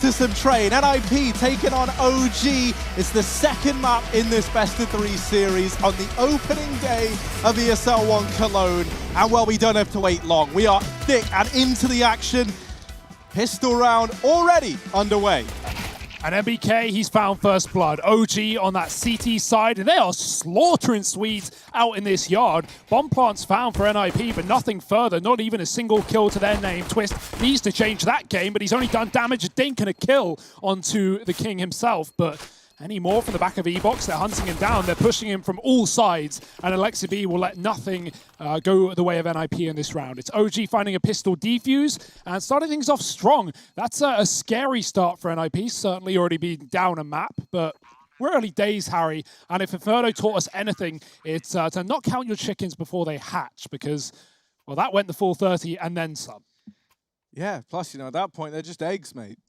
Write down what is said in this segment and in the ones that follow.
to some train. NIP taking on OG. It's the second map in this best-of-3 series on the opening day of ESL 1 Cologne. And well, we don't have to wait long. We are thick and into the action. Pistol round already underway. And MBK, he's found first blood. OG on that CT side, and they are slaughtering Swedes out in this yard. Bomb plants found for NIP, but nothing further. Not even a single kill to their name. Twist needs to change that game, but he's only done damage, a dink, and a kill onto the King himself. But any more from the back of E-Box, they're hunting him down. They're pushing him from all sides, and Alexa will let nothing go the way of NIP in this round. It's OG finding a pistol defuse and starting things off strong. That's a scary start for NIP, certainly already being down a map, but we're early days, Harry, and if Inferno taught us anything, it's to not count your chickens before they hatch, because, well, that went the full 30 and then some. Yeah, plus, you know, at that point, they're just eggs, mate.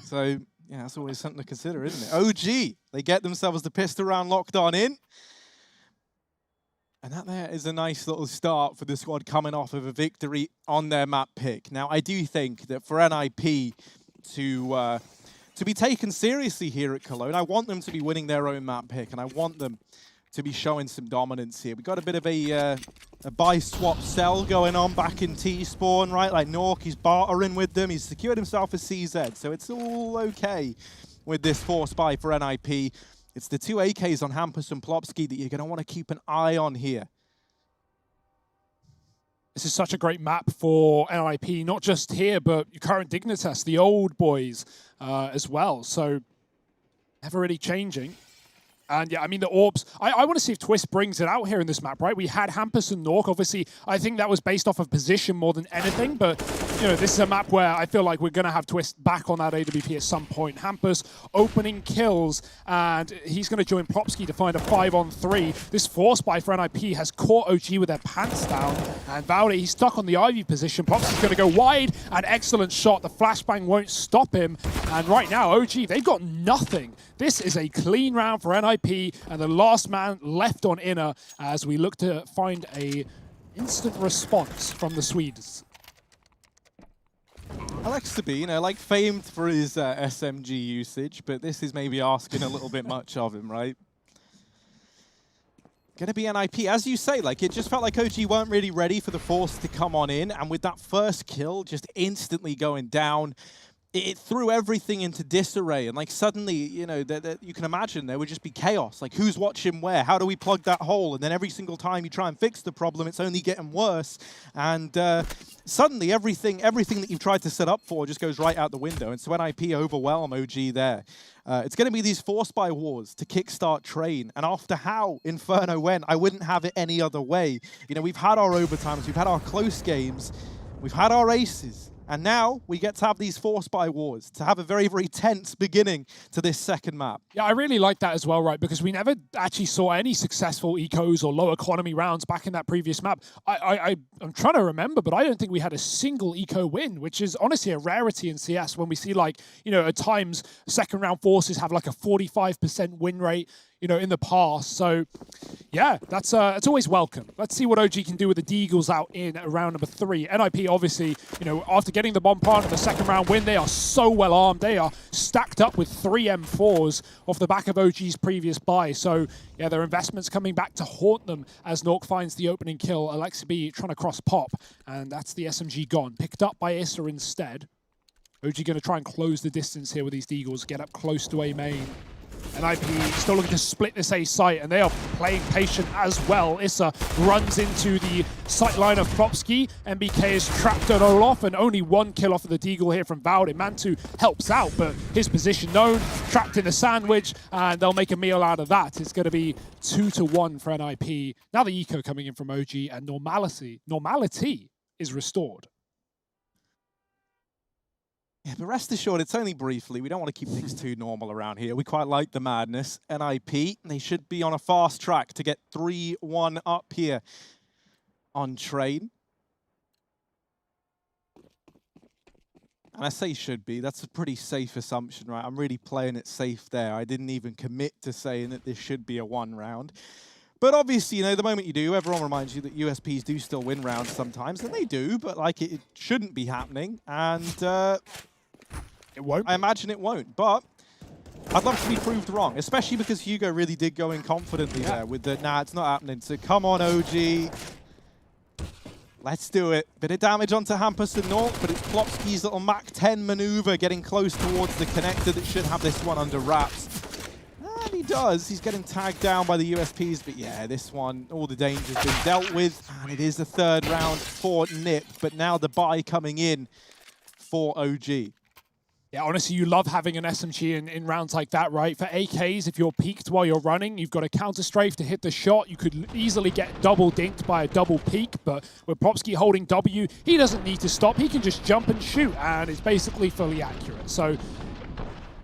So yeah, that's always something to consider, isn't it? OG, they get themselves the pistol round locked on in. And that there is a nice little start for the squad coming off of a victory on their map pick. Now, I do think that for NIP to be taken seriously here at Cologne, I want them to be winning their own map pick, and I want them to be showing some dominance here. We got a bit of a buy, swap, sell going on back in T-Spawn, right? Like Nork, he's bartering with them. He's secured himself a CZ, so it's all okay with this force buy for NIP. It's the two AKs on Hampus and Plopsky that you're going to want to keep an eye on here. This is such a great map for NIP, not just here, but your current Dignitas, the old boys as well. So never really changing. And yeah, I mean, the orbs, I want to see if Twist brings it out here in this map, right? We had Hampus and Nork. Obviously, I think that was based off of position more than anything. But, you know, this is a map where I feel like we're going to have Twist back on that AWP at some point. Hampus opening kills, and he's going to join Plopsky to find a 5-on-3. This force buy for NIP has caught OG with their pants down. And Valde, he's stuck on the Ivy position. Plopsky's going to go wide. An excellent shot. The flashbang won't stop him. And right now, OG, they've got nothing. This is a clean round for NIP, and the last man left on inner as we look to find a instant response from the Swedes. Alexa, you know, like famed for his SMG usage, but this is maybe asking a little bit much of him, right? Gonna be NIP, as you say, like it just felt like OG weren't really ready for the force to come on in, and with that first kill just instantly going down, it threw everything into disarray, and like suddenly, you know, you can imagine there would just be chaos. Like, who's watching where? How do we plug that hole? And then every single time you try and fix the problem, it's only getting worse. And suddenly, everything that you've tried to set up for just goes right out the window. And so NIP overwhelm OG there. It's going to be these force buy wars to kickstart Train. And after how Inferno went, I wouldn't have it any other way. You know, we've had our overtimes, we've had our close games, we've had our aces. And now we get to have these force buy wars, to have a very, very tense beginning to this second map. Yeah, I really like that as well, right? Because we never actually saw any successful ecos or low economy rounds back in that previous map. I'm trying to remember, but I don't think we had a single eco win, which is honestly a rarity in CS when we see, like, you know, at times second round forces have like a 45% win rate, you know, in the past. So yeah, that's always welcome. Let's see what OG can do with the Deagles out in round number 3. NIP, obviously, you know, after getting the bomb plant in the second round win, they are so well armed. They are stacked up with 3 M4s off the back of OG's previous buy. So yeah, their investments coming back to haunt them as Nork finds the opening kill. Alexa trying to cross pop, and that's the SMG gone. Picked up by Issa instead. OG going to try and close the distance here with these Deagles, get up close to A main. NIP still looking to split this A site, and they are playing patient as well. Issa runs into the sight line of Plopsky. MBK is trapped on Olaf, and only 1 kill off of the Deagle here from Valde. Mantu helps out, but his position known, trapped in the sandwich, and they'll make a meal out of that. It's going to be 2-1 for NIP. Now the eco coming in from OG, and normality is restored. Yeah, but rest assured, it's only briefly. We don't want to keep things too normal around here. We quite like the madness. NIP, they should be on a fast track to get 3-1 up here on Train. And I say should be. That's a pretty safe assumption, right? I'm really playing it safe there. I didn't even commit to saying that this should be a 1 round. But obviously, you know, the moment you do, everyone reminds you that USPs do still win rounds sometimes, and they do, but like it shouldn't be happening. And It won't. I imagine it won't, but I'd love to be proved wrong, especially because Hugo really did go in confidently there with the, nah, it's not happening. So come on, OG. Let's do it. Bit of damage onto Hampus and Nork, but it's Plopski's little Mach 10 maneuver getting close towards the connector that should have this one under wraps. And he does. He's getting tagged down by the USPs, but yeah, this one, all the danger's been dealt with. And it is the third round for Nip, but now the buy coming in for OG. Yeah, honestly, you love having an SMG in rounds like that, right? For AKs, if you're peeked while you're running, you've got a counter strafe to hit the shot. You could easily get double dinked by a double peek, but with Plopski holding W, he doesn't need to stop. He can just jump and shoot, and it's basically fully accurate. So,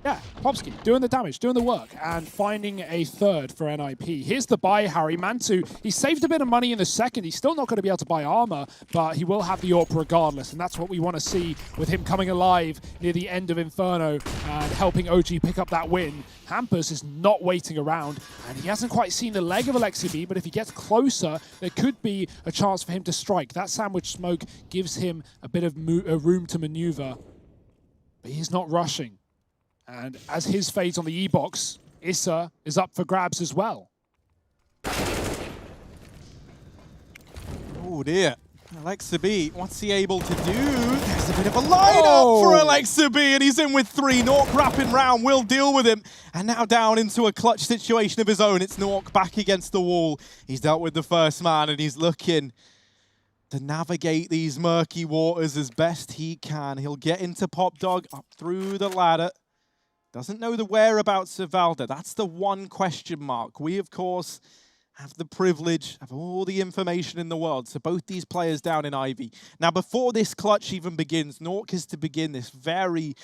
yeah, Plopski doing the damage, doing the work, and finding a third for NIP. Here's the buy, Harry. Mantu, he saved a bit of money in the second. He's still not going to be able to buy armor, but he will have the AWP regardless, and that's what we want to see with him coming alive near the end of Inferno and helping OG pick up that win. Hampus is not waiting around, and he hasn't quite seen the leg of Alexi, but if he gets closer, there could be a chance for him to strike. That sandwich smoke gives him a bit of room to maneuver, but he's not rushing. And as his fades on the E-box, Issa is up for grabs as well. Oh dear. Alexa B, what's he able to do? There's a bit of a lineup for Alexa B, and he's in with 3. Nork wrapping round, will deal with him. And now down into a clutch situation of his own. It's Nork back against the wall. He's dealt with the first man, and he's looking to navigate these murky waters as best he can. He'll get into Pop Dog, up through the ladder. Doesn't know the whereabouts of Valda. That's the one question mark. We, of course, have the privilege of all the information in the world. So both these players down in Ivy. Now, before this clutch even begins, Nork is to begin this very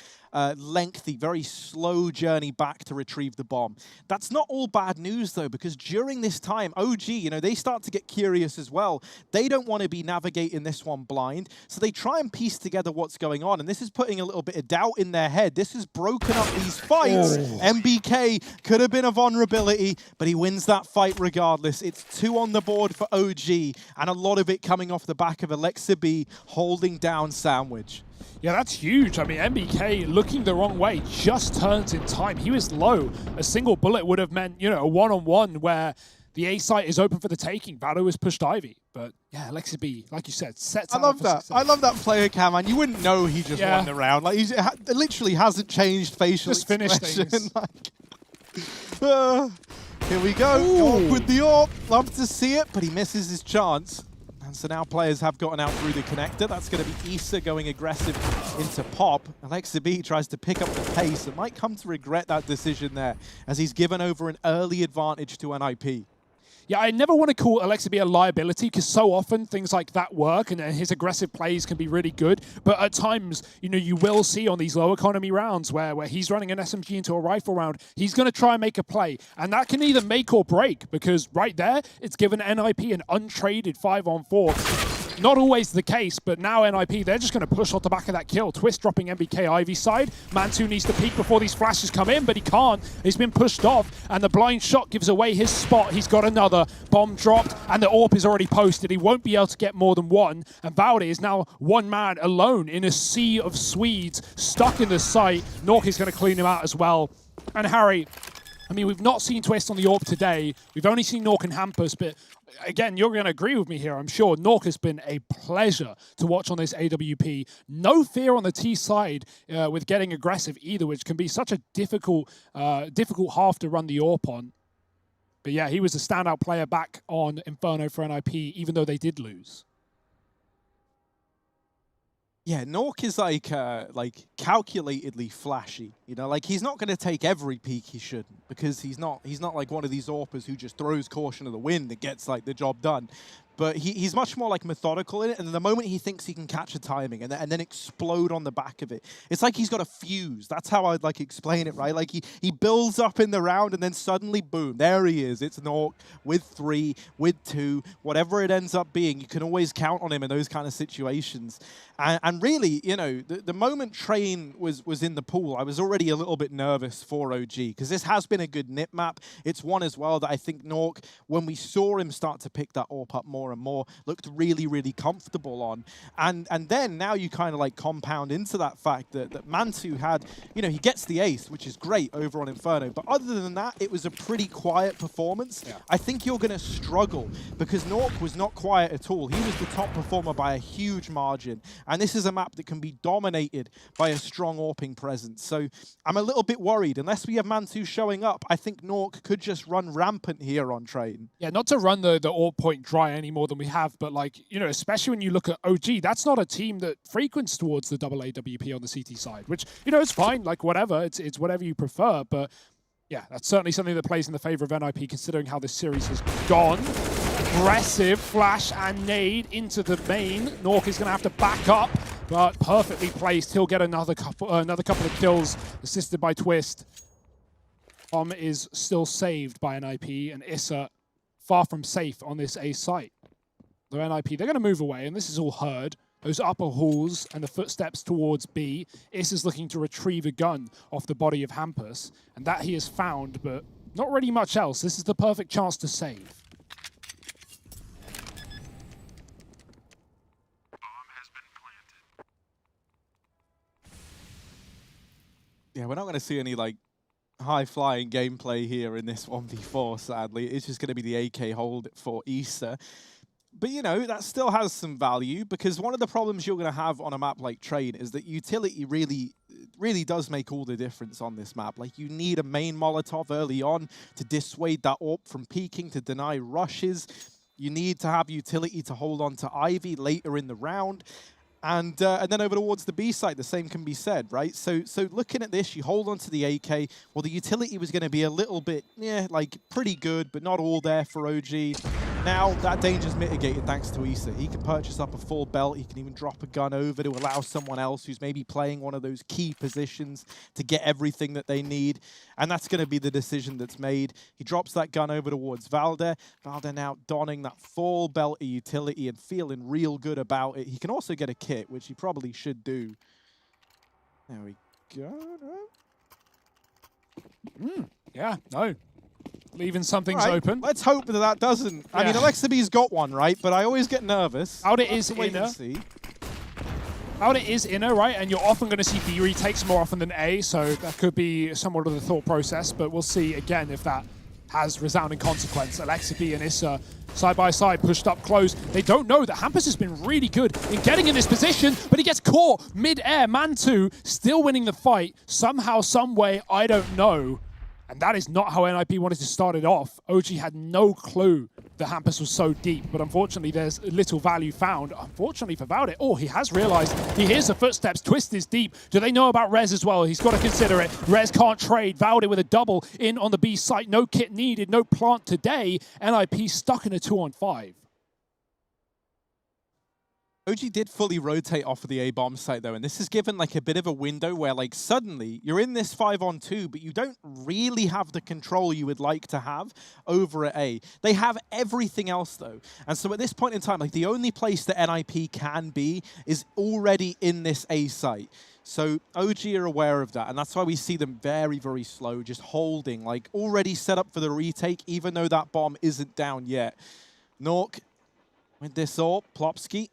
lengthy, very slow journey back to retrieve the bomb. That's not all bad news, though, because during this time, OG, you know, they start to get curious as well. They don't want to be navigating this one blind, so they try and piece together what's going on, and this is putting a little bit of doubt in their head. This has broken up these fights. MBK could have been a vulnerability, but he wins that fight regardless. It's 2 on the board for OG, and a lot of it coming off the back of Alexa B holding down Sandwich. Yeah, that's huge. I mean, MBK looking the wrong way just turns in time. He was low. A single bullet would have meant, you know, a one-on-one where the A site is open for the taking. Vado has pushed Ivy. But yeah, Alexi B, like you said, sets I love that. I love that player cam, man. You wouldn't know he just won the round. Like, he literally hasn't changed facial expression. Just finished things. Like, here we go. Nork with the AWP. Love to see it, but he misses his chance. And so now players have gotten out through the connector. That's going to be Issa going aggressive into Pop. Alexa B tries to pick up the pace and might come to regret that decision there as he's given over an early advantage to NIP. Yeah, I never want to call Alexa B a liability because so often things like that work and his aggressive plays can be really good. But at times, you know, you will see on these low economy rounds where he's running an SMG into a rifle round, he's going to try and make a play. And that can either make or break because right there, it's given NIP an untraded 5-on-4. Not always the case, but now NIP, they're just going to push off the back of that kill. Twist dropping MBK Ivy side. Mantu needs to peek before these flashes come in, but he can't. He's been pushed off, and the blind shot gives away his spot. He's got another. Bomb dropped, and the AWP is already posted. He won't be able to get more than one, and Valde is now one man alone in a sea of Swedes stuck in the site. Nork is going to clean him out as well. And Harry, I mean, we've not seen Twist on the AWP today. We've only seen Nork and Hampus, but again, you're going to agree with me here, I'm sure. Nork has been a pleasure to watch on this AWP. No fear on the T side with getting aggressive either, which can be such a difficult half to run the AWP on. But yeah, he was a standout player back on Inferno for NIP, even though they did lose. Yeah, Nork is like calculatedly flashy. You know, like he's not going to take every peek he shouldn't because he's not like one of these AWPers who just throws caution to the wind and gets like the job done. But he's much more like methodical in it, and the moment he thinks he can catch a timing and then explode on the back of it, it's like he's got a fuse. That's how I'd like explain it, right? Like he builds up in the round and then suddenly, boom, there he is. It's Nork with 3, with 2, whatever it ends up being. You can always count on him in those kind of situations. And really, you know, the moment Train was in the pool, I was already a little bit nervous for OG because this has been a good nip map. It's one as well that I think Nork, when we saw him start to pick that AWP up more more and more, looked really, really comfortable on. And then now you kind of like compound into that fact that Mantu had, you know, he gets the ace, which is great over on Inferno. But other than that, it was a pretty quiet performance. Yeah. I think you're going to struggle because Nork was not quiet at all. He was the top performer by a huge margin. And this is a map that can be dominated by a strong AWPing presence. So I'm a little bit worried. Unless we have Mantu showing up, I think Nork could just run rampant here on Train. Yeah, not to run the AWP point dry any more than we have, but like, you know, especially when you look at OG, that's not a team that frequents towards the AAWP on the CT side, which, you know, it's fine, like whatever, it's whatever you prefer, but yeah, that's certainly something that plays in the favor of NIP considering how this series has gone. Aggressive flash and nade into the main. Nork is going to have to back up, but perfectly placed. He'll get another couple of kills, assisted by Twist. Bomb is still saved by NIP, and Issa far from safe on this A site. The NIP, they're going to move away, and this is all heard. Those upper halls and the footsteps towards B. Issa's looking to retrieve a gun off the body of Hampus, and that he has found, but not really much else. This is the perfect chance to save. Yeah, we're not going to see any like high-flying gameplay here in this 1v4, sadly. It's just going to be the AK hold for Issa. But, you know, that still has some value because one of the problems you're going to have on a map like Train is that utility really does make all the difference on this map. Like, you need a main Molotov early on to dissuade that AWP from peeking, to deny rushes. You need to have utility to hold on to Ivy later in the round. And then over towards the B side, the same can be said, right? So looking at this, you hold on to the AK. Well, the utility was going to be a little bit, yeah, like pretty good, but not all there for OG. Now that danger's mitigated thanks to Issa. He can purchase up a full belt. He can even drop a gun over to allow someone else who's maybe playing one of those key positions to get everything that they need. And that's going to be the decision that's made. He drops that gun over towards Valde. Valde now donning that full belt of utility and feeling real good about it. He can also get a kit, which he probably should do. There we go. Yeah, no. Leaving some things open. Let's hope that doesn't. Yeah. I mean, Alexabee's got one, right? But I always get nervous. Out is inner. Out is inner, right? And you're often going to see B retakes more often than A, so that could be somewhat of the thought process. But we'll see again if that has resounding consequence. Alexabee and Issa side by side, pushed up close. They don't know that Hampus has been really good in getting in this position, but he gets caught mid-air. Mantu still winning the fight somehow, some way. I don't know. And that is not how NIP wanted to start it off. OG had no clue that Hampus was so deep, but unfortunately there's little value found. Unfortunately for Valde, oh, he has realized he hears the footsteps. Twist is deep. Do they know about Rez as well? He's got to consider it. Rez can't trade. Valde with a double in on the B site. No kit needed, no plant today. NIP stuck in a 2-on-5. OG did fully rotate off of the A-bomb site, though, and this is given like a bit of a window where like suddenly you're in this 5-on-2, but you don't really have the control you would like to have over at A. They have everything else, though. And so at this point in time, like the only place that NIP can be is already in this A site. So OG are aware of that, and that's why we see them very, very slow, just holding, like already set up for the retake, even though that bomb isn't down yet. Nork with this AWP, Plopsky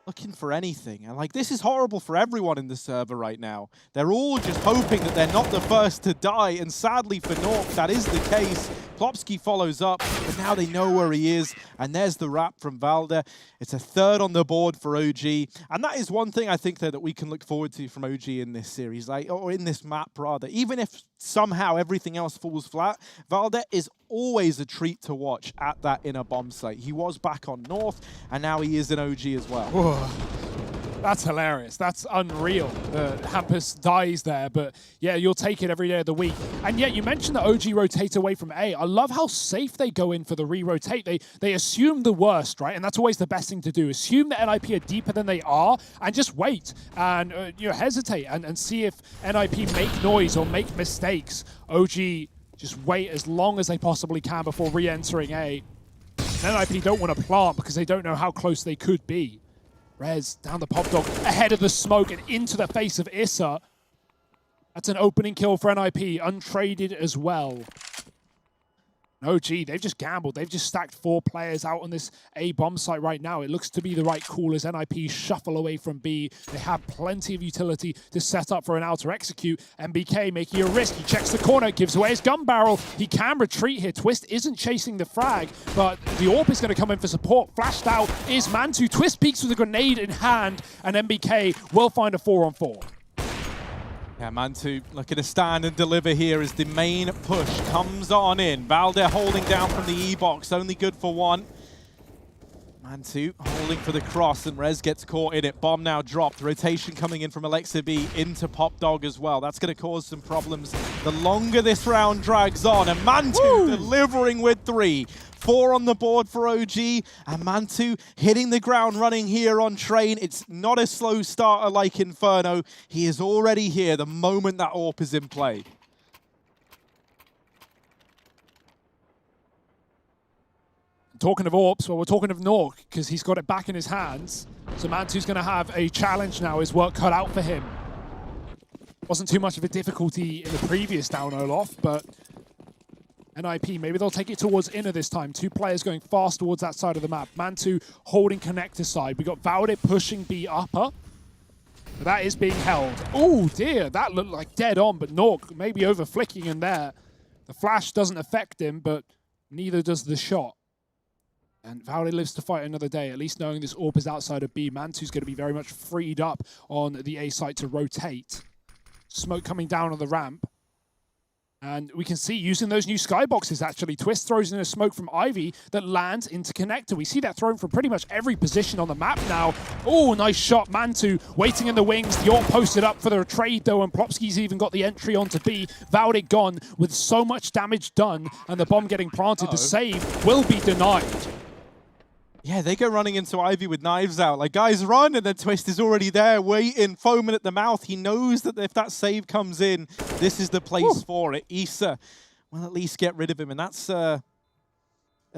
looking for anything. And like, this is horrible for everyone in the server right now. They're all just hoping that they're not the first to die. And sadly for Nork, that is the case. Plopsky follows up, but now they know where he is. And there's the wrap from Valde. It's a third on the board for OG. And that is one thing I think that we can look forward to from OG in this series, like, or in this map rather. Even if somehow everything else falls flat, Valde is always a treat to watch at that inner bomb site. He was back on North, and now he is in OG as well. Whoa. That's hilarious. That's unreal. Hampus dies there, but yeah, you'll take it every day of the week. And yet, you mentioned that OG rotate away from A. I love how safe they go in for the re-rotate. They assume the worst, right? And that's always the best thing to do. Assume that NIP are deeper than they are, and just wait and hesitate and see if NIP make noise or make mistakes. OG just wait as long as they possibly can before re-entering A. And NIP don't want to plant because they don't know how close they could be. Rez down the pop dog, ahead of the smoke and into the face of Issa. That's an opening kill for NIP, untraded as well. OG, they've just gambled. They've just stacked 4 players out on this A bomb site right now. It looks to be the right call as NIP shuffle away from B. They have plenty of utility to set up for an outer execute. MBK making a risk. He checks the corner, gives away his gun barrel. He can retreat here. Twist isn't chasing the frag, but the AWP is going to come in for support. Flashed out is Mantu. Twist peeks with a grenade in hand, and MBK will find a 4-on-4. Yeah, Mantu looking to stand and deliver here as the main push comes on in. Valde holding down from the E-box, only good for 1. Mantu holding for the cross, and Rez gets caught in it. Bomb now dropped. Rotation coming in from Alexa B into Pop Dog as well. That's going to cause some problems the longer this round drags on. And Mantu delivering with 3. 4 on the board for OG, and Mantu hitting the ground running here on Train. It's not a slow starter like Inferno. He is already here the moment that AWP is in play. Talking of AWPs, well, we're talking of Nork, because he's got it back in his hands. So Mantu's going to have a challenge now, his work cut out for him. Wasn't too much of a difficulty in the previous down Olaf, but NIP, maybe they'll take it towards inner this time. 2 players going fast towards that side of the map. Mantu holding connector side. We got Valde pushing B upper. But that is being held. Oh dear, that looked like dead on, but Nork maybe over flicking in there. The flash doesn't affect him, but neither does the shot. And Valde lives to fight another day, at least knowing this AWP is outside of B. Mantu's going to be very much freed up on the A site to rotate. Smoke coming down on the ramp. And we can see using those new skyboxes, actually. Twist throws in a smoke from Ivy that lands into connector. We see that thrown from pretty much every position on the map now. Oh, nice shot. Mantu waiting in the wings. The AWP posted up for the trade, though, and Plopsky's even got the entry onto B. Valde gone with so much damage done, and the bomb getting planted. The save will be denied. Yeah, they go running into Ivy with knives out. Like, guys, run! And then Twist is already there, waiting, foaming at the mouth. He knows that if that save comes in, this is the place for it. Issa will at least get rid of him. And that's a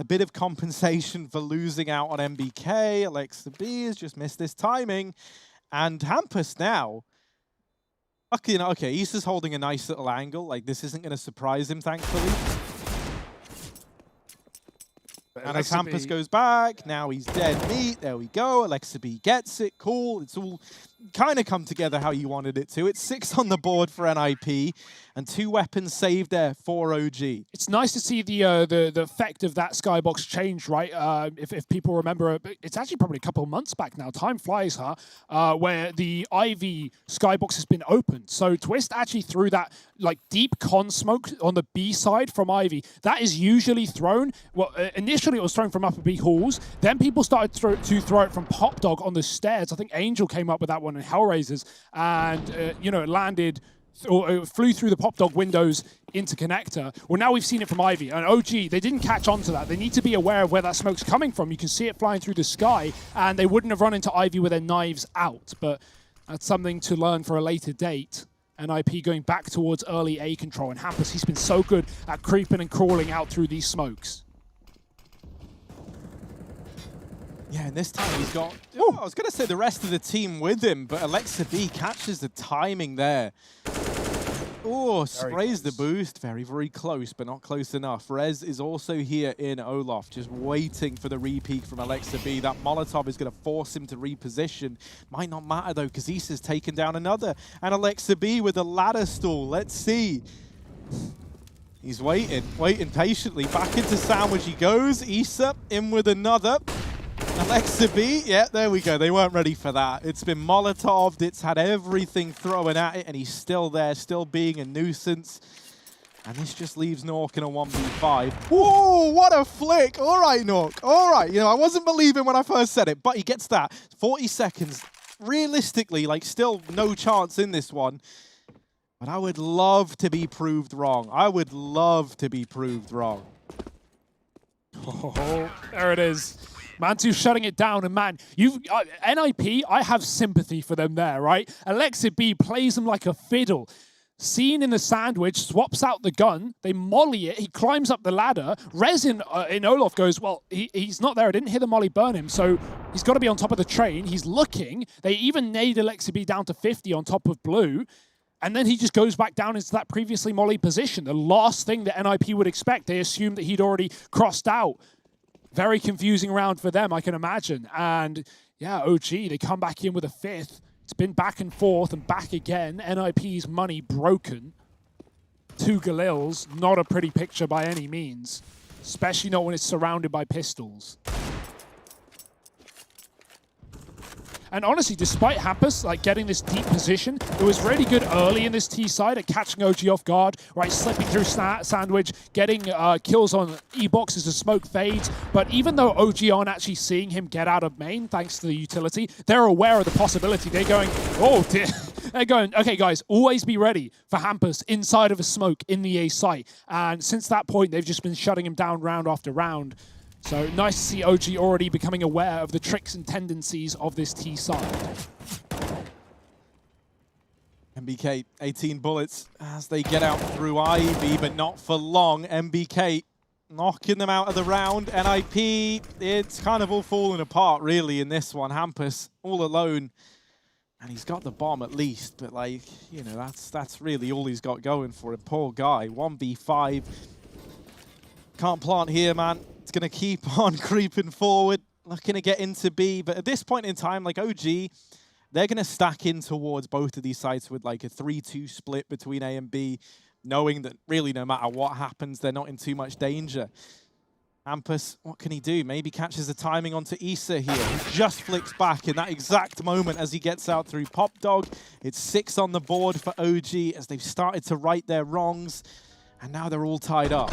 bit of compensation for losing out on MBK. Alexa B has just missed this timing. And Hampus now. Okay, Issa's holding a nice little angle. Like, this isn't going to surprise him, thankfully. And as Hampus goes back, now he's dead meat. There we go. Alexa B gets it. Cool. It's all kind of come together how you wanted it to. It's 6 on the board for NIP, and 2 weapons saved there for OG. It's nice to see the effect of that skybox change, right? If people remember, it's actually probably a couple of months back now. Time flies, huh? Where the Ivy skybox has been opened. So Twist actually threw that like deep con smoke on the B side from Ivy. That is usually thrown. Well, initially it was thrown from upper B halls. Then people started to throw it from Pop Dog on the stairs. I think Angel came up with that one in Hellraisers, and it landed or flew through the Pop Dog windows into connector. Well, now we've seen it from Ivy. And OG, they didn't catch on to that. They need to be aware of where that smoke's coming from. You can see it flying through the sky, and they wouldn't have run into Ivy with their knives out. But that's something to learn for a later date. NIP going back towards early A control. And Hampus, he's been so good at creeping and crawling out through these smokes. Yeah, and this time he's got, I was going to say the rest of the team with him, but Alexa B catches the timing there. Oh, sprays the boost. Very, very close, but not close enough. Rez is also here in Olaf, just waiting for the re-peek from Alexa B. That Molotov is going to force him to reposition. Might not matter, though, because Issa's taken down another. And Alexa B with a ladder stall. Let's see. He's waiting patiently. Back into sandwich he goes. Issa in with another. Alexa B, yeah, there we go. They weren't ready for that. It's been Molotov'd, it's had everything thrown at it, and he's still there, still being a nuisance. And this just leaves Nork in a 1v5. Whoa, what a flick. All right, Nork. All right. I wasn't believing when I first said it, but he gets that. 40 seconds. Realistically, like, still no chance in this one. But I would love to be proved wrong. I would love to be proved wrong. Oh, there it is. Mantu shutting it down, and man, NIP, I have sympathy for them there, right? Alexa B plays them like a fiddle. Seen in the sandwich, swaps out the gun, they molly it, he climbs up the ladder. Rez in Olaf goes, well, he's not there, I didn't hear the molly burn him, so he's got to be on top of the train. He's looking, they even nade Alexa B down to 50 on top of Blue. And then he just goes back down into that previously molly position. The last thing that NIP would expect. They assumed that he'd already crossed out. Very confusing round for them, I can imagine. And yeah, OG, they come back in with a 5th. It's been back and forth and back again. NIP's money broken. 2 Galils, not a pretty picture by any means. Especially not when it's surrounded by pistols. And honestly, despite Hampus like getting this deep position, it was really good early in this T side at catching OG off guard, right? Slipping through Sandwich, getting kills on E-Box as the smoke fades. But even though OG aren't actually seeing him get out of main, thanks to the utility, they're aware of the possibility. They're going, oh dear. They're going, okay guys, always be ready for Hampus inside of a smoke in the A site. And since that point, they've just been shutting him down round after round. So nice to see OG already becoming aware of the tricks and tendencies of this T side. MBK, 18 bullets as they get out through Ivy, but not for long. MBK knocking them out of the round. NIP, it's kind of all falling apart really in this one. Hampus all alone. And he's got the bomb at least, but like, you know, that's really all he's got going for him. Poor guy, 1v5. Can't plant here, man. It's going to keep on creeping forward, looking to get into B. But at this point in time, like OG, they're going to stack in towards both of these sites with like a 3-2 split between A and B, knowing that really no matter what happens, they're not in too much danger. Hampus, what can he do? Maybe catches the timing onto Issa here. He just flicks back in that exact moment as he gets out through Pop Dog. It's 6 on the board for OG as they've started to right their wrongs. And now they're all tied up.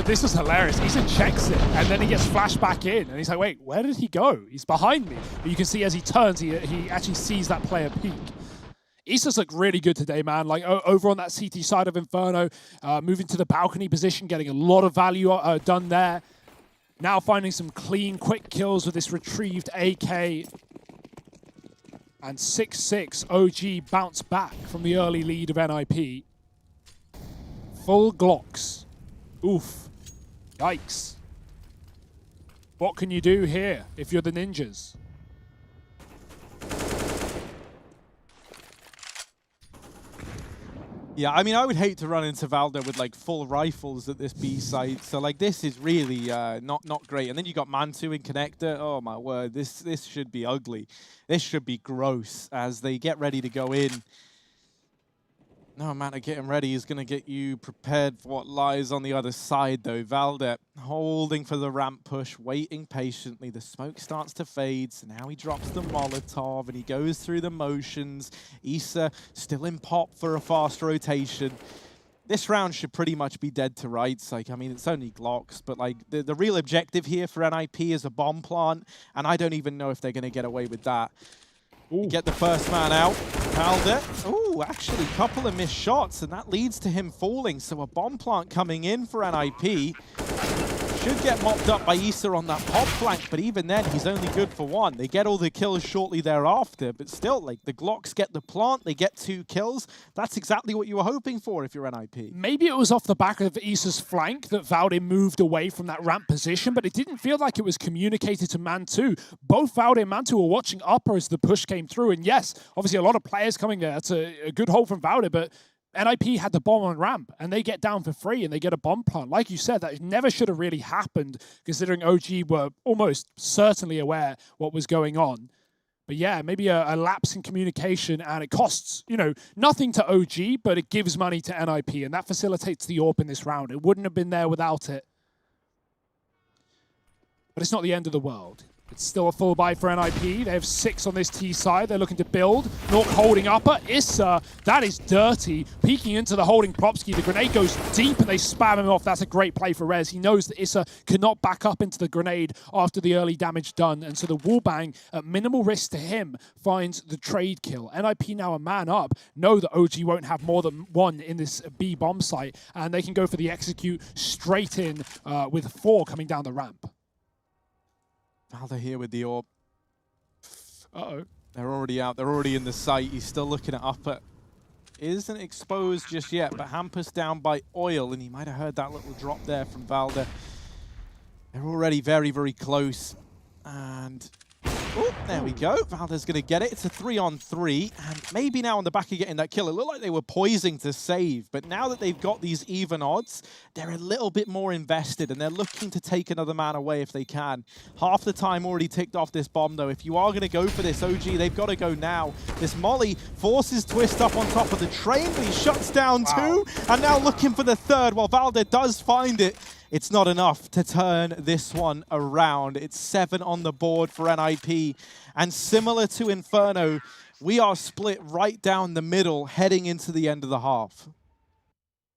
This was hilarious. Issa checks it, and then he gets flashed back in. And he's like, wait, where did he go? He's behind me. But you can see as he turns, he actually sees that player peek. Issa's looked really good today, man. Like over on that CT side of Inferno, moving to the balcony position, getting a lot of value done there. Now finding some clean, quick kills with this retrieved AK. And 6-6, OG bounced back from the early lead of NIP. Full Glocks. Oof. Yikes. What can you do here if you're the ninjas? Yeah, I mean, I would hate to run into Valda with like full rifles at this B site. So like this is really not great. And then you got Mantu in connector. Oh my word, this should be ugly. This should be gross as they get ready to go in. No amount of getting ready is going to get you prepared for what lies on the other side, though. Valda holding for the ramp push, waiting patiently. The smoke starts to fade, so now he drops the Molotov, and he goes through the motions. Issa still in pop for a fast rotation. This round should pretty much be dead to rights. Like, I mean, it's only Glocks, but like the real objective here for NIP is a bomb plant, and I don't even know if they're going to get away with that. Get the first man out. Valda. Oh, actually, a couple of missed shots, and that leads to him falling. So a bomb plant coming in for NIP. Should get mopped up by Issa on that pop flank, but even then, he's only good for 1. They get all the kills shortly thereafter, but still, like, the Glocks get the plant, they get 2 kills. That's exactly what you were hoping for if you're NIP. Maybe it was off the back of Issa's flank that Valde moved away from that ramp position, but it didn't feel like it was communicated to Mantu. Both Valde and Mantu were watching upper as the push came through, and yes, obviously a lot of players coming there. That's a good hold from Valde, but NIP had the bomb on ramp, and they get down for free, and they get a bomb plant. Like you said, that never should have really happened, considering OG were almost certainly aware what was going on. But yeah, maybe a lapse in communication, and it costs, you know, nothing to OG, but it gives money to NIP, and that facilitates the AWP in this round. It wouldn't have been there without it. But it's not the end of the world. It's still a full buy for NIP. They have 6 on this T side. They're looking to build. Nork holding upper. Issa, that is dirty. Peeking into the holding Propsky. The grenade goes deep and they spam him off. That's a great play for Rez. He knows that Issa cannot back up into the grenade after the early damage done. And so the wallbang, at minimal risk to him, finds the trade kill. NIP now a man up. Know that OG won't have more than 1 in this B bomb site. And they can go for the execute straight in with 4 coming down the ramp. Valda here with the AWP. Uh-oh. They're already out. They're already in the site. He's still looking at upper. Isn't exposed just yet, but Hampus down by Oil, and he might have heard that little drop there from Valda. They're already very, very close. And Oh, there we go. Valder's going to get it. It's a 3-on-3, and maybe now on the back of getting that kill, it looked like they were poising to save, but now that they've got these even odds, they're a little bit more invested, and they're looking to take another man away if they can. Half the time already ticked off this bomb, though. If you are going to go for this, OG, they've got to go now. This molly forces Twist up on top of the train, but he shuts down two, and now looking for the third. While Valder does find it, it's not enough to turn this one around. It's 7 on the board for NIP. And similar to Inferno, we are split right down the middle heading into the end of the half.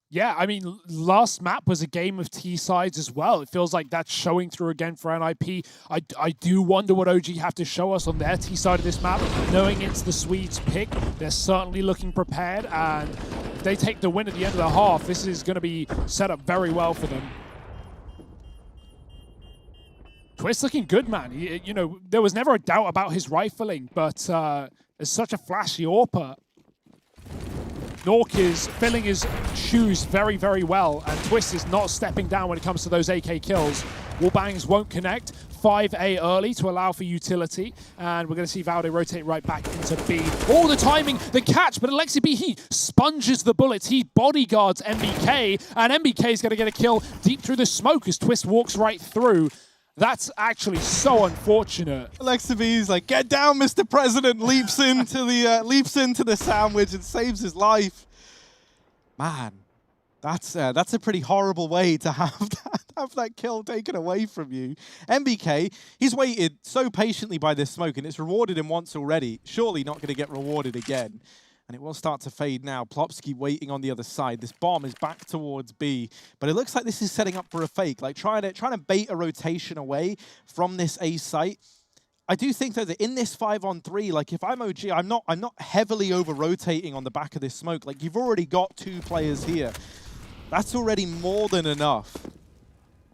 Yeah, I mean, last map was a game of T-sides as well. It feels like that's showing through again for NIP. I do wonder what OG have to show us on their T-side of this map. Knowing it's the Swedes' pick, they're certainly looking prepared. And if they take the win at the end of the half, this is going to be set up very well for them. Twist looking good, man. You know, there was never a doubt about his rifling, but it's such a flashy AWPer. Nork is filling his shoes very, very well, and Twist is not stepping down when it comes to those AK kills. Wallbangs won't connect. 5A early to allow for utility, and we're going to see Valde rotate right back into B. Oh, the timing, the catch, but Alexi B, he sponges the bullets. He bodyguards MBK, and MBK is going to get a kill deep through the smoke as Twist walks right through. That's actually so unfortunate. Alexa V's like, get down, Mr. President, leaps into the sandwich and saves his life. Man, that's a pretty horrible way to have that kill taken away from you. MBK, he's waited so patiently by this smoke, and it's rewarded him once already. Surely not going to get rewarded again. And it will start to fade now. Plopsky waiting on the other side. This bomb is back towards B, but it looks like this is setting up for a fake, like trying to bait a rotation away from this A site. I do think though that in this 5-on-3, like if I'm OG, I'm not heavily over-rotating on the back of this smoke. Like you've already got 2 players here. That's already more than enough.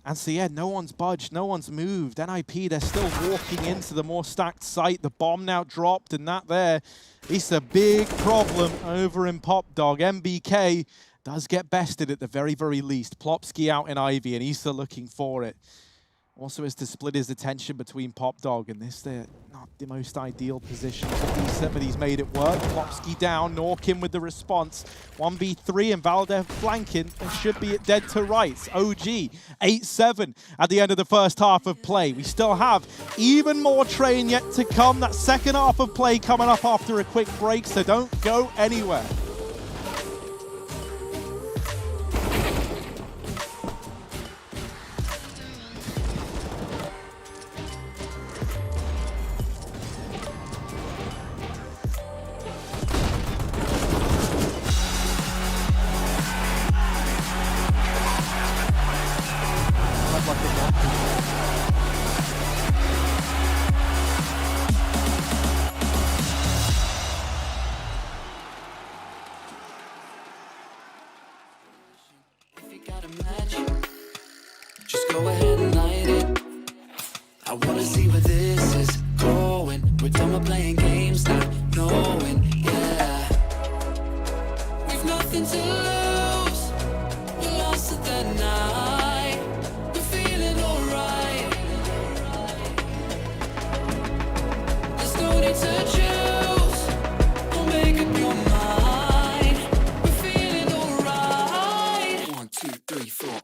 And so yeah, no one's budged, no one's moved. NIP, they're still walking into the more stacked site. The bomb now dropped, and that there is a big problem over in Pop Dog. MBK does get bested at the very, very least. Plopsky out in Ivy, and Issa looking for it. Also has to split his attention between Pop Dog, and this they're not the most ideal position for Issa, but he's made it work. Plopsky down, Norkin with the response. 1v3 and Valde flanking, and should be at dead to rights. OG 8-7 at the end of the first half of play. We still have even more train yet to come. That second half of play coming up after a quick break, so don't go anywhere. Just go ahead and light it. I wanna see where this is going. We're done with playing games, not knowing, yeah. We've nothing to lose. We're lost at the night. We're feeling alright. There's no need to choose. Don't make up your mind. We're feeling alright. 1, 2, 3, 4.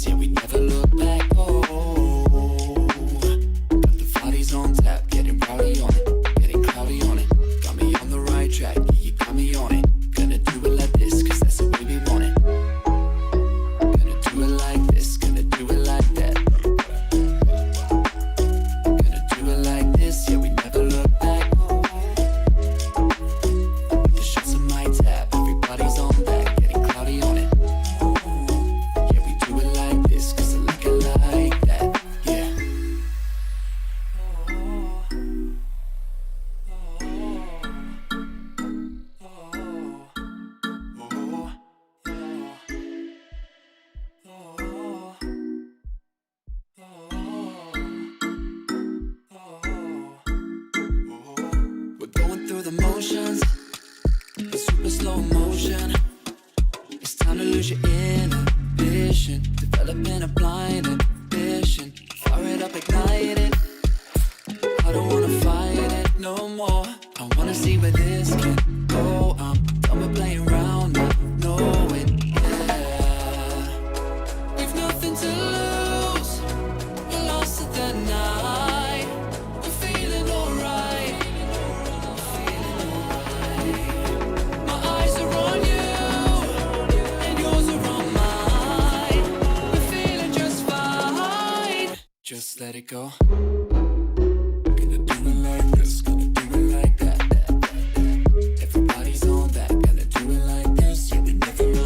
Yeah, we never look back. Oh, got the bodies on see where this can go. I'm done with playing around, not knowing, yeah. We've nothing to lose, we're lost at the night. We're feeling alright, my eyes are on you, and yours are on mine. We're feeling just fine, just let it go. Gonna do it like this, gonna do it like that. Everybody's on that, gonna do it like this. You can never know.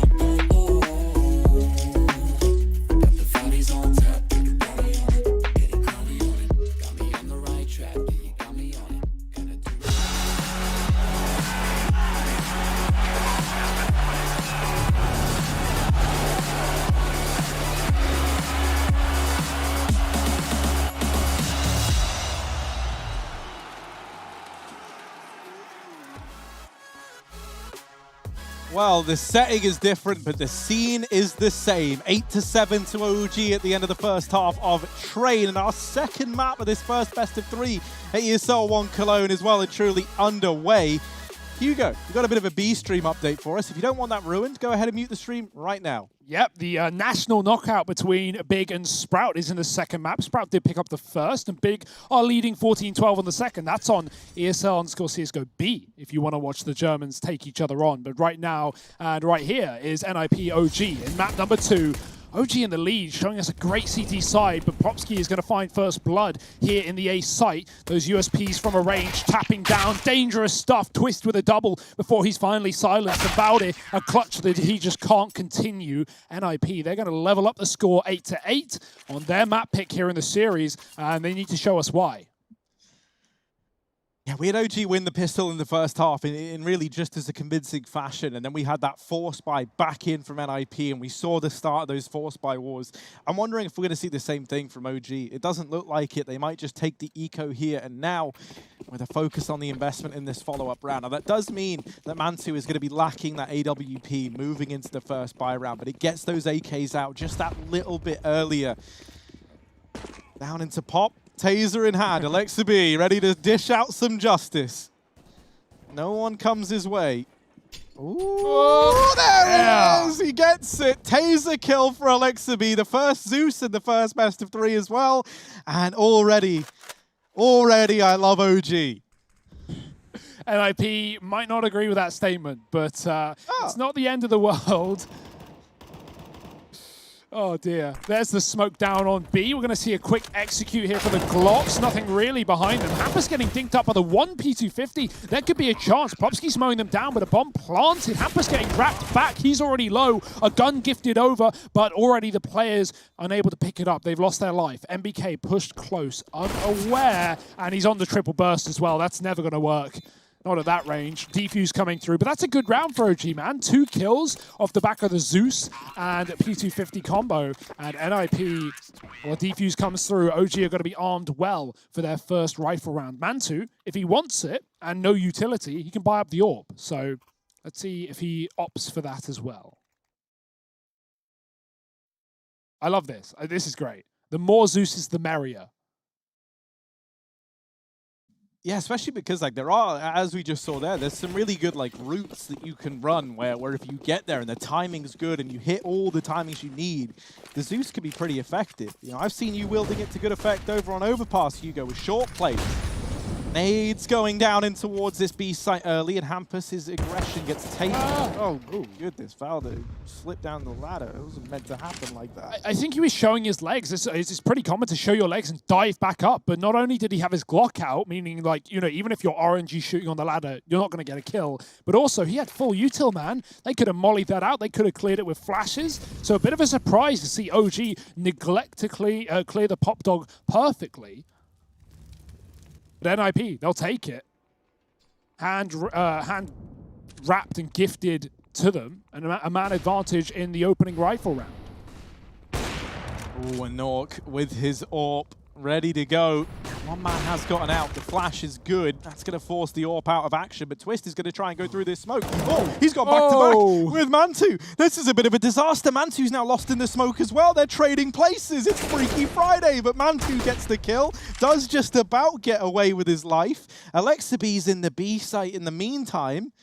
Got the bodies on tap, getting body on it, getting body on it. Got me on the right track, yeah, you got me on it. Gonna do it. Well, the setting is different, but the scene is the same. 8-7 to OG at the end of the first half of Train. And our second map of this first best of 3 at ESL 1 Cologne is well and truly underway. Hugo, you've got a bit of a B stream update for us. If you don't want that ruined, go ahead and mute the stream right now. Yep, the national knockout between Big and Sprout is in the second map. Sprout did pick up the first, and Big are leading 14-12 on the second. That's on ESL_CSGO B, if you want to watch the Germans take each other on. But right now, and right here, is NIP OG in map number 2. OG in the lead, showing us a great CT side, but Propsky is going to find first blood here in the A site. Those USPs from a range, tapping down, dangerous stuff, twist with a double before he's finally silenced. About it, a clutch that he just can't continue. NIP, they're going to level up the score 8-8 on their map pick here in the series, and they need to show us why. Yeah, we had OG win the pistol in the first half in really just as a convincing fashion, and then we had that force buy back in from NIP, and we saw the start of those force buy wars. I'm wondering if we're going to see the same thing from OG. It doesn't look like it. They might just take the eco here and now with a focus on the investment in this follow-up round. Now, that does mean that Mantu is going to be lacking that AWP moving into the first buy round, but it gets those AKs out just that little bit earlier. Down into Pop. Taser in hand, Alexa B ready to dish out some justice. No one comes his way. Ooh, there it is! He gets it. Taser kill for Alexa B. The first Zeus in the first best of 3 as well. And already I love OG. NIP might not agree with that statement, but it's not the end of the world. Oh dear, there's the smoke down on B. We're going to see a quick execute here for the Glocks. Nothing really behind them. Hampus getting dinked up by the 1 P250. There could be a chance. Propsky's mowing them down, but a bomb planted. Hampus getting wrapped back. He's already low. A gun gifted over, but already the players unable to pick it up. They've lost their life. MBK pushed close, unaware, and he's on the triple burst as well. That's never going to work. Not at that range. Defuse coming through, but that's a good round for OG, man. 2 kills off the back of the Zeus and P250 combo. And NIP, well, Defuse comes through. OG are going to be armed well for their first rifle round. Mantu, if he wants it and no utility, he can buy up the AWP. So let's see if he opts for that as well. I love this. This is great. The more Zeuses, the merrier. Yeah, especially because like there are, as we just saw there's some really good like routes that you can run where if you get there and the timing's good and you hit all the timings you need, the Zeus could be pretty effective. You know, I've seen you wielding it to good effect over on Overpass, Hugo, with short plays. Nades going down in towards this B site early, and Hampus's aggression gets taken. Oh goodness, Valdo slipped down the ladder. It wasn't meant to happen like that. I think he was showing his legs. It's pretty common to show your legs and dive back up, but not only did he have his Glock out, meaning like, you know, even if you're RNG shooting on the ladder, you're not going to get a kill, but also he had full util, man. They could have mollied that out. They could have cleared it with flashes. So a bit of a surprise to see OG neglect to clear the Pop Dog perfectly. But NIP, they'll take it. Hand wrapped and gifted to them, and a man advantage in the opening rifle round. Ooh, and Nork with his AWP ready to go. One man has gotten out. The flash is good. That's going to force the AWP out of action, but Twist is going to try and go through this smoke. Oh, he's gone back-to-back with Mantu. This is a bit of a disaster. Mantu's now lost in the smoke as well. They're trading places. It's Freaky Friday, but Mantu gets the kill. Does just about get away with his life. Alexabee's in the B site in the meantime.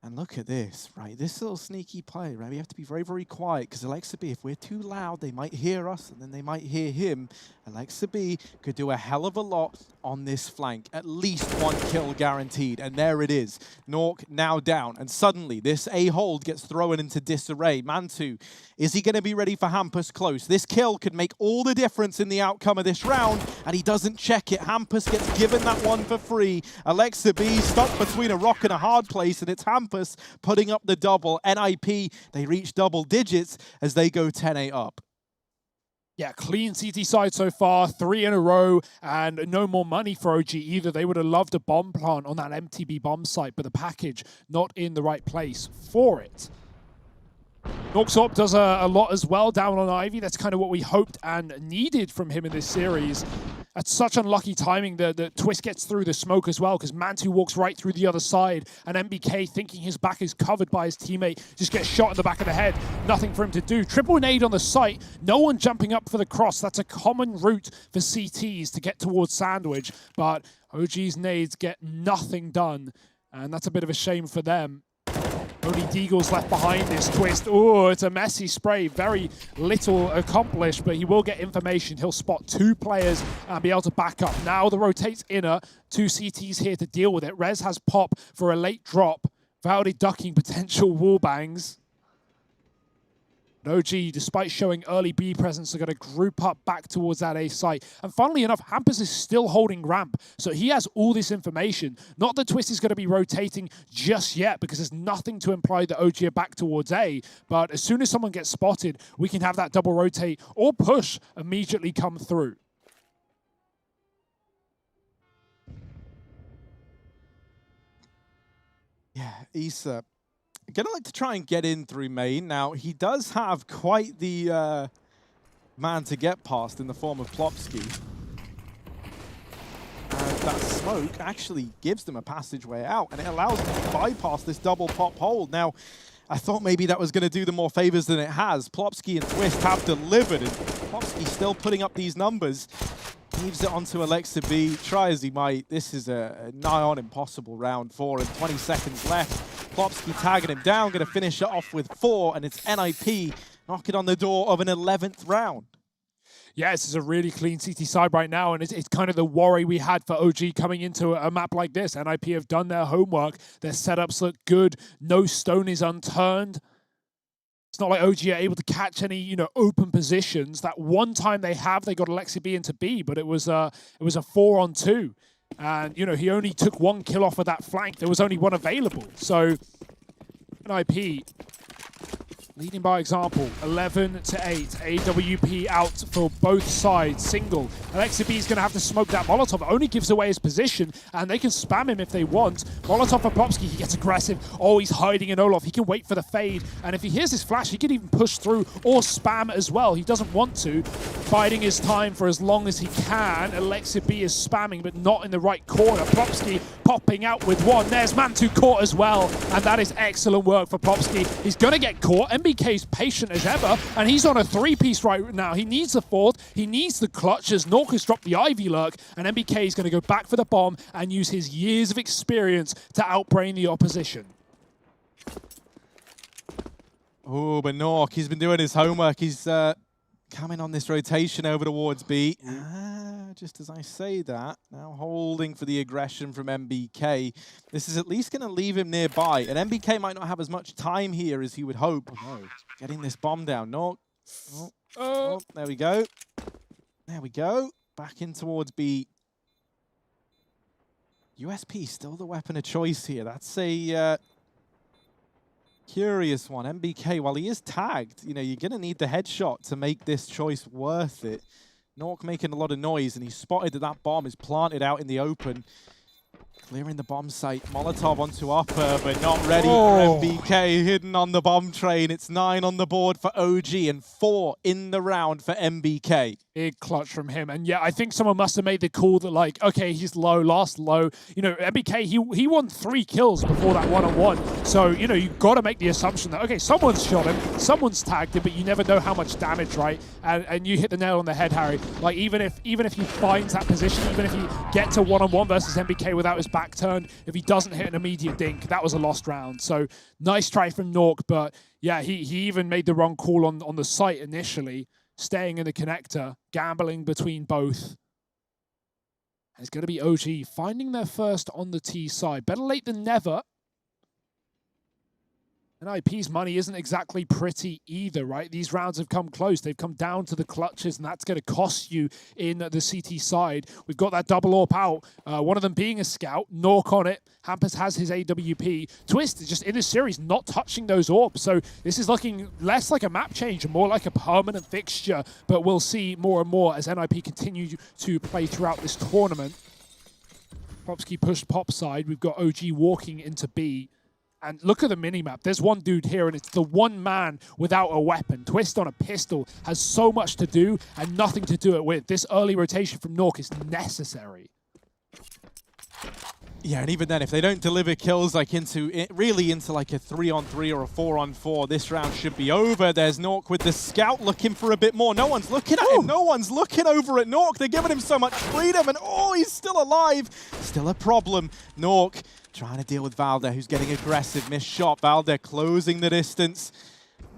And look at this, right? This little sneaky play, right? We have to be very, very quiet because Alexabee, if we're too loud, they might hear us and then they might hear him. Alexabee could do a hell of a lot on this flank. At least one kill guaranteed. And there it is. Nork now down. And suddenly this A-hold gets thrown into disarray. Mantu, is he going to be ready for Hampus close? This kill could make all the difference in the outcome of this round. And he doesn't check it. Hampus gets given that one for free. Alexabee stuck between a rock and a hard place. And it's Hampus putting up the double. NIP, they reach double digits as they go 10-8 up. Yeah, clean CT side so far, 3 in a row, and no more money for OG either. They would have loved a bomb plant on that MTB bomb site, but the package not in the right place for it. Norksop does a lot as well down on Ivy. That's kind of what we hoped and needed from him in this series. At such unlucky timing, the Twist gets through the smoke as well because Mantu walks right through the other side, and MBK, thinking his back is covered by his teammate, just gets shot in the back of the head. Nothing for him to do. Triple nade on the site. No one jumping up for the cross. That's a common route for CTs to get towards Sandwich, but OG's nades get nothing done, and that's a bit of a shame for them. Only Deagle's left behind this Twist. Oh, it's a messy spray. Very little accomplished, but he will get information. He'll spot 2 players and be able to back up. Now the rotates inner. 2 CTs here to deal with it. Rez has pop for a late drop. Valde ducking potential wall bangs. But OG, despite showing early B presence, are going to group up back towards that A site. And funnily enough, Hampus is still holding ramp. So he has all this information. Not that Twist is going to be rotating just yet, because there's nothing to imply that OG are back towards A. But as soon as someone gets spotted, we can have that double rotate or push immediately come through. Yeah, Issa gonna like to try and get in through main. Now, he does have quite the man to get past in the form of Plopsky. And that smoke actually gives them a passageway out, and it allows them to bypass this double pop hold. Now, I thought maybe that was going to do them more favors than it has. Plopsky and Twist have delivered, and Plopsky still putting up these numbers. Leaves it onto Alexabee. Try as he might, this is a nigh-on impossible round 4 and 20 seconds left. Plopsky tagging him down, going to finish it off with 4, and it's NIP knocking on the door of an 11th round. Yeah, this is a really clean CT side right now, and it's kind of the worry we had for OG coming into a map like this. NIP have done their homework. Their setups look good. No stone is unturned. It's not like OG are able to catch any, open positions. That one time they got Alexabee into B, but it was a 4-on-2. And, he only took 1 kill off of that flank. There was only 1 available. So, NIP leading by example, 11-8. AWP out for both sides, single. Alexabee's going to have to smoke that Molotov. It only gives away his position, and they can spam him if they want. Molotov for Plopsky, he gets aggressive. Oh, he's hiding in Olaf. He can wait for the fade, and if he hears his flash, he can even push through or spam as well. He doesn't want to. Biding his time for as long as he can. Alexabee is spamming, but not in the right corner. Plopsky popping out with 1. There's Mantu caught as well, and that is excellent work for Plopsky. He's going to get caught. MBK's patient as ever, and he's on a 3-piece right now. He needs the 4th. He needs the clutch as Nork has dropped the Ivy Lurk, and MBK is going to go back for the bomb and use his years of experience to outbrain the opposition. Oh, but Nork, he's been doing his homework. He's coming on this rotation over towards B. Just as I say that, now holding for the aggression from MBK. This is at least going to leave him nearby, and MBK might not have as much time here as he would hope. Oh, no. Getting this bomb down. Nork. Oh, there we go. There we go. Back in towards B. USP still the weapon of choice here. That's a curious one. MBK, while he is tagged, you're going to need the headshot to make this choice worth it. Nork making a lot of noise, and he's spotted that bomb is planted out in the open. Clearing the bomb site. Molotov onto upper, but not ready Oh. for MBK. Hidden on the bomb train. It's 9 on the board for OG and 4 in the round for MBK. Big clutch from him. And yeah, I think someone must have made the call that, like, okay, he's low, last low. You know, MBK, he won 3 kills before that one-on-one. So, you know, you've got to make the assumption that, okay, someone's shot him, someone's tagged him, but you never know how much damage, right? And you hit the nail on the head, Harry. Like, even if he finds that position, even if he gets to one-on-one versus MBK without his back turned, if he doesn't hit an immediate dink, that was a lost round. So, nice try from Nork, but yeah, he even made the wrong call on the site initially. Staying in the connector, gambling between both. It's going to be OG finding their first on the T side. Better late than never. NIP's money isn't exactly pretty either, right? These rounds have come close. They've come down to the clutches, and that's going to cost you in the CT side. We've got that double AWP out. One of them being a scout. Nork on it. Hampus has his AWP. Twist is just in this series not touching those AWPs. So this is looking less like a map change and more like a permanent fixture. But we'll see more and more as NIP continue to play throughout this tournament. Popsky pushed Pop side. We've got OG walking into B. And look at the minimap. There's one dude here, and it's the one man without a weapon. Twist on a pistol has so much to do and nothing to do it with. This early rotation from Nork is necessary. Yeah, and even then, if they don't deliver kills like into like a 3-on-3 or a 4-on-4, this round should be over. There's Nork with the scout looking for a bit more. No one's looking at him. No one's looking over at Nork. They're giving him so much freedom, and oh, he's still alive. Still a problem. Nork trying to deal with Valder, who's getting aggressive. Missed shot. Valder closing the distance.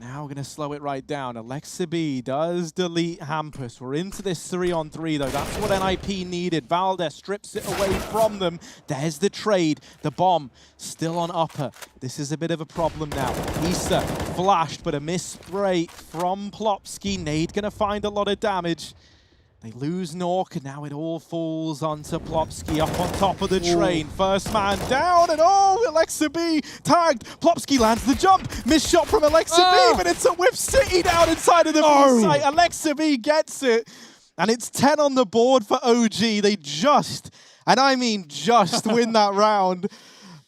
Now we're going to slow it right down. Alexa B does delete Hampus. We're into this 3-on-3, though. That's what NIP needed. Valder strips it away from them. There's the trade. The bomb still on upper. This is a bit of a problem now. Issa flashed, but a miss spray from Plopsky. Nade going to find a lot of damage. They lose Nork, and now it all falls onto Plopsky up on top of the train. First man down, and oh, Alexa B tagged. Plopsky lands the jump. Missed shot from Alexa B, but it's a Whip City down inside of the site. Alexa B gets it, and it's 10 on the board for OG. They just, and I mean just, win that round.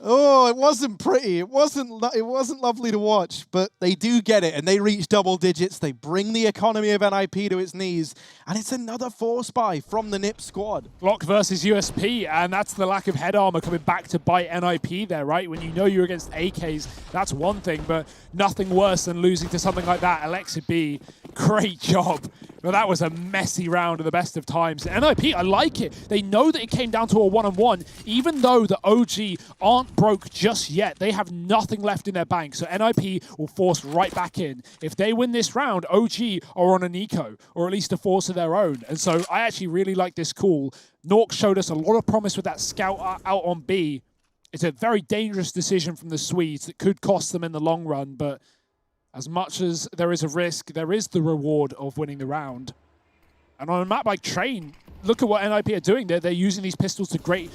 Oh, it wasn't pretty. It wasn't lovely to watch, but they do get it, and they reach double digits. They bring the economy of NIP to its knees, and it's another force buy from the NIP squad. Glock versus USP, and that's the lack of head armor coming back to bite NIP there, right? When you know you're against AKs, that's one thing, but nothing worse than losing to something like that. Alexa B, great job. Well, that was a messy round at the best of times. NIP, I like it. They know that it came down to a one-on-one, even though the OG aren't broke just yet. They have nothing left in their bank, so NIP will force right back in. If they win this round, OG are on an eco, or at least a force of their own. And so I actually really like this call. Nork showed us a lot of promise with that scout out on B. It's a very dangerous decision from the Swedes that could cost them in the long run, but as much as there is a risk, there is the reward of winning the round. And on a map like Train, look at what NIP are doing. They're using these pistols to great,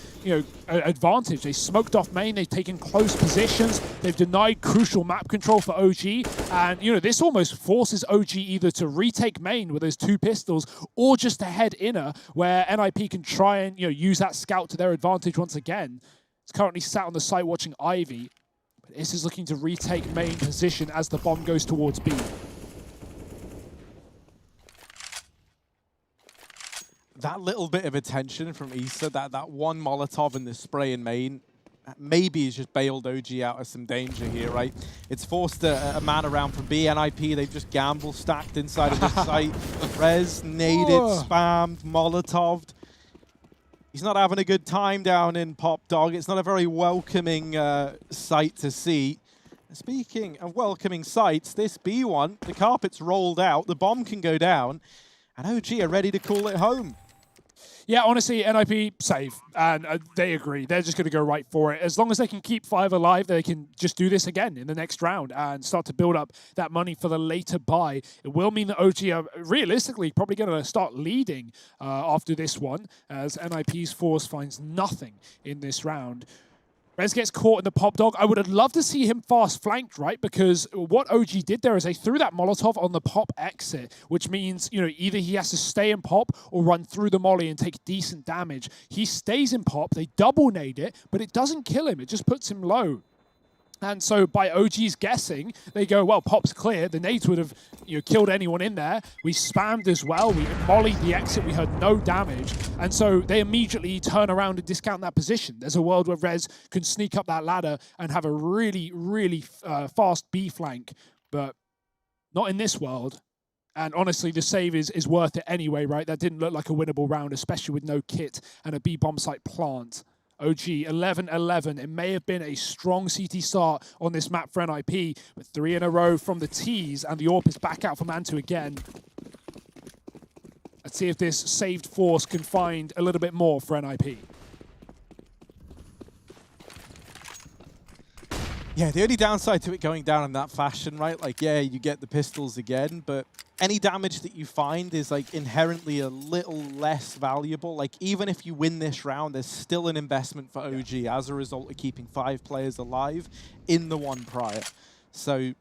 advantage. They smoked off main. They've taken close positions. They've denied crucial map control for OG. And, this almost forces OG either to retake main with those 2 pistols or just to head inner where NIP can try and, use that scout to their advantage once again. It's currently sat on the site watching Ivy. This is looking to retake main position as the bomb goes towards B. That little bit of attention from Issa, that one Molotov and the spray in main, maybe has just bailed OG out of some danger here, right? It's forced a man around from B. NIP, they've just gamble stacked inside of the site. Res, naded, spammed, Molotoved. He's not having a good time down in Pop Dog. It's not a very welcoming sight to see. Speaking of welcoming sights, this B one, the carpet's rolled out, the bomb can go down, and OG are ready to call it home. Yeah, honestly, NIP safe, and they agree. They're just going to go right for it. As long as they can keep 5 alive, they can just do this again in the next round and start to build up that money for the later buy. It will mean that OG are realistically probably going to start leading after this one, as NIP's force finds nothing in this round. Rez gets caught in the pop dog. I would have loved to see him fast flanked, right? Because what OG did there is they threw that Molotov on the pop exit, which means, you know, either he has to stay in pop or run through the molly and take decent damage. He stays in pop, they double nade it, but it doesn't kill him. It just puts him low. And so by OG's guessing, they go, well, pop's clear. The nades would have, you know, killed anyone in there. We spammed as well. We mollied the exit. We heard no damage. And so they immediately turn around and discount that position. There's a world where Rez can sneak up that ladder and have a really, really fast B flank. But not in this world. And honestly, the save is worth it anyway, right? That didn't look like a winnable round, especially with no kit and a B bomb site plant. OG 11-11. It may have been a strong CT start on this map for NIP, but 3 in a row from the T's, and the AWP is back out from Antu again. Let's see if this saved force can find a little bit more for NIP. Yeah, the only downside to it going down in that fashion, right? Like, yeah, you get the pistols again, but any damage that you find is like inherently a little less valuable. Like, even if you win this round, there's still an investment for OG as a result of keeping 5 players alive in the one prior. So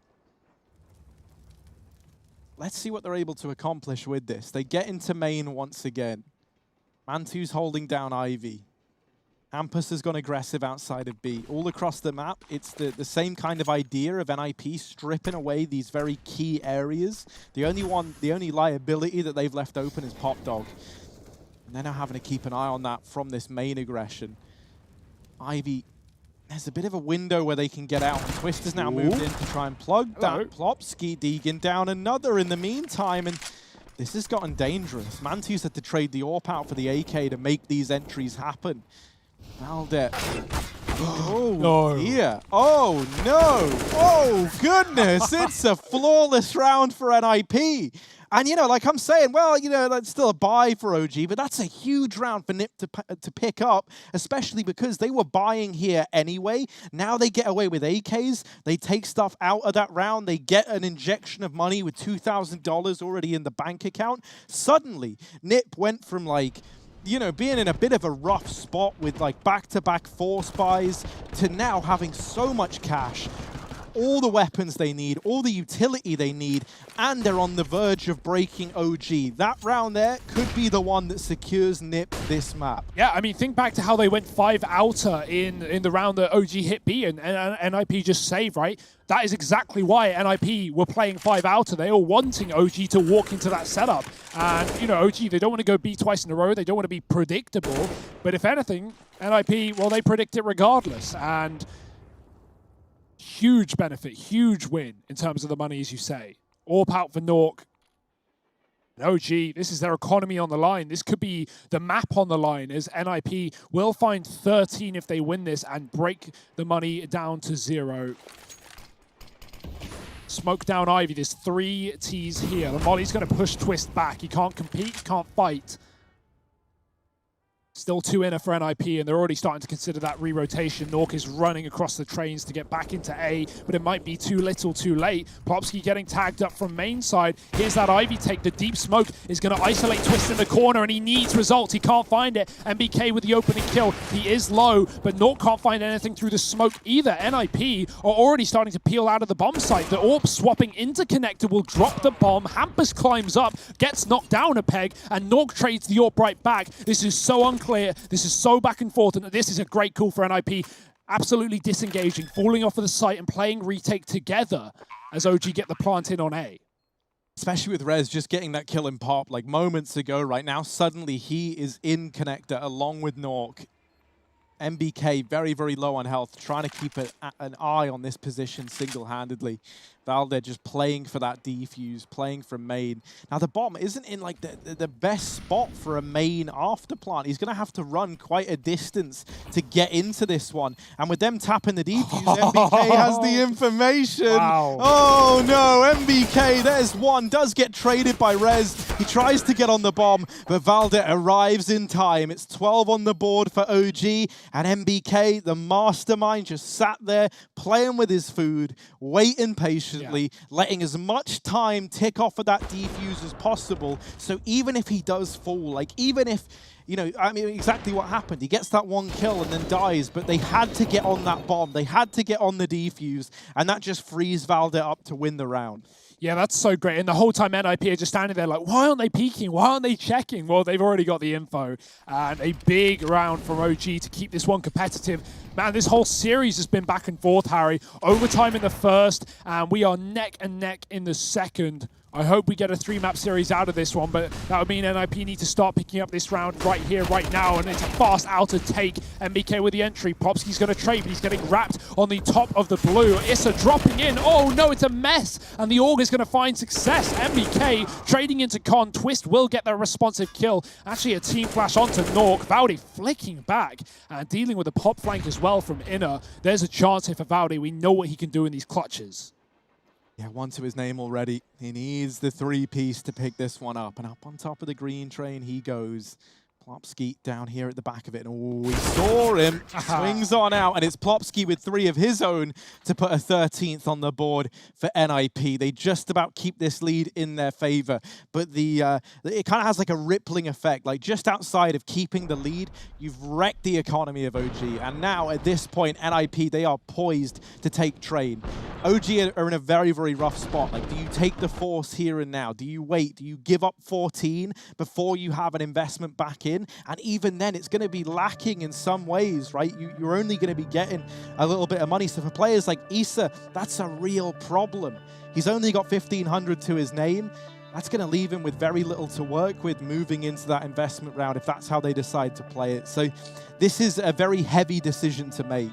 let's see what they're able to accomplish with this. They get into main once again. Mantu's holding down Ivy. Hampus has gone aggressive outside of B. All across the map, it's the same kind of idea of NIP stripping away these very key areas. The only liability that they've left open is Pop Dog. And they're now having to keep an eye on that from this main aggression. Ivy, there's a bit of a window where they can get out. And Twister's now moved in to try and plug that. Plopsky, Deegan down another in the meantime. And this has gotten dangerous. Mantu's had to trade the AWP out for the AK to make these entries happen. Valdet. Oh, no. Yeah. Oh, no. Oh, goodness. It's a flawless round for NIP. And, you know, like I'm saying, well, you know, that's still a buy for OG, but that's a huge round for NIP to pick up, especially because they were buying here anyway. Now they get away with AKs. They take stuff out of that round. They get an injection of money with $2,000 already in the bank account. Suddenly, NIP went from, like, you know, being in a bit of a rough spot with like back-to-back force buys to now having so much cash, all the weapons they need, all the utility they need, and they're on the verge of breaking OG. That round there could be the one that secures NIP this map. Yeah, I mean, think back to how they went 5 outer in the round that OG hit B and NIP just saved, right? That is exactly why NIP were playing 5 outer. They were wanting OG to walk into that setup. And, you know, OG, they don't want to go B twice in a row. They don't want to be predictable. But if anything, NIP, well, they predict it regardless. And huge benefit, huge win in terms of the money, as you say. AWP out for Nork. And OG, this is their economy on the line. This could be the map on the line, as NIP will find 13 if they win this and break the money down to 0. Smoke down Ivy. There's 3 T's here. The Molly's going to push Twist back. He can't compete, he can't fight. Still 2 inner for NIP, and they're already starting to consider that re-rotation. Nork is running across the trains to get back into A, but it might be too little too late. Plopsky getting tagged up from main side. Here's that Ivy take. The deep smoke is going to isolate Twist in the corner, and he needs results. He can't find it. MBK with the opening kill. He is low, but Nork can't find anything through the smoke either. NIP are already starting to peel out of the bomb site. The AWP swapping into connector will drop the bomb. Hampus climbs up, gets knocked down a peg, and Nork trades the AWP right back. This is so unclear. This is so back and forth, and this is a great call for NIP. Absolutely disengaging, falling off of the site and playing retake together as OG get the plant in on A. Especially with Rez just getting that kill in pop like moments ago. Right now, suddenly he is in connector along with Nork. MBK very, very low on health, trying to keep an eye on this position single-handedly. Valde just playing for that defuse, playing for main. Now the bomb isn't in like the best spot for a main after plant. He's going to have to run quite a distance to get into this one. And with them tapping the defuse, MBK has the information. Wow. Oh no, MBK, there's one, does get traded by Rez. He tries to get on the bomb, but Valde arrives in time. It's 12 on the board for OG, And MBK, the mastermind, just sat there playing with his food, waiting patiently, letting as much time tick off of that defuse as possible. So even if he does fall, like even if, you know, I mean, exactly what happened. He gets that one kill and then dies, but they had to get on that bomb. They had to get on the defuse, and that just frees Valde up to win the round. Yeah, that's so great. And the whole time NIP are just standing there like, why aren't they peeking? Why aren't they checking? Well, they've already got the info. And a big round from OG to keep this one competitive. Man, this whole series has been back and forth, Harry. Overtime in the first, and we are neck and neck in the second. I hope we get a 3-map series out of this one, but that would mean NIP need to start picking up this round right here, right now, and it's a fast outer take. MBK with the entry. Popsky's going to trade, but he's getting wrapped on the top of the blue. Issa dropping in. Oh no, it's a mess, and the Org is going to find success. MBK trading into Con. Twist will get their responsive kill. Actually, a team flash onto Nork. Valde flicking back and dealing with a pop flank as well from Inner. There's a chance here for Valde. We know what he can do in these clutches. Yeah, one to his name already. He needs the 3-piece to pick this one up. And up on top of the green train he goes. Plopsky down here at the back of it. And oh, we saw him. Swings on out. And it's Plopsky with 3 of his own to put a 13th on the board for NIP. They just about keep this lead in their favor. But it kind of has like a rippling effect. Like just outside of keeping the lead, you've wrecked the economy of OG. And now at this point, NIP, they are poised to take train. OG are in a very, very rough spot. Like, do you take the force here and now? Do you wait? Do you give up 14 before you have an investment back in? And even then, it's going to be lacking in some ways, right? You're only going to be getting a little bit of money. So for players like Issa, that's a real problem. He's only got 1,500 to his name. That's going to leave him with very little to work with moving into that investment round if that's how they decide to play it. So this is a very heavy decision to make.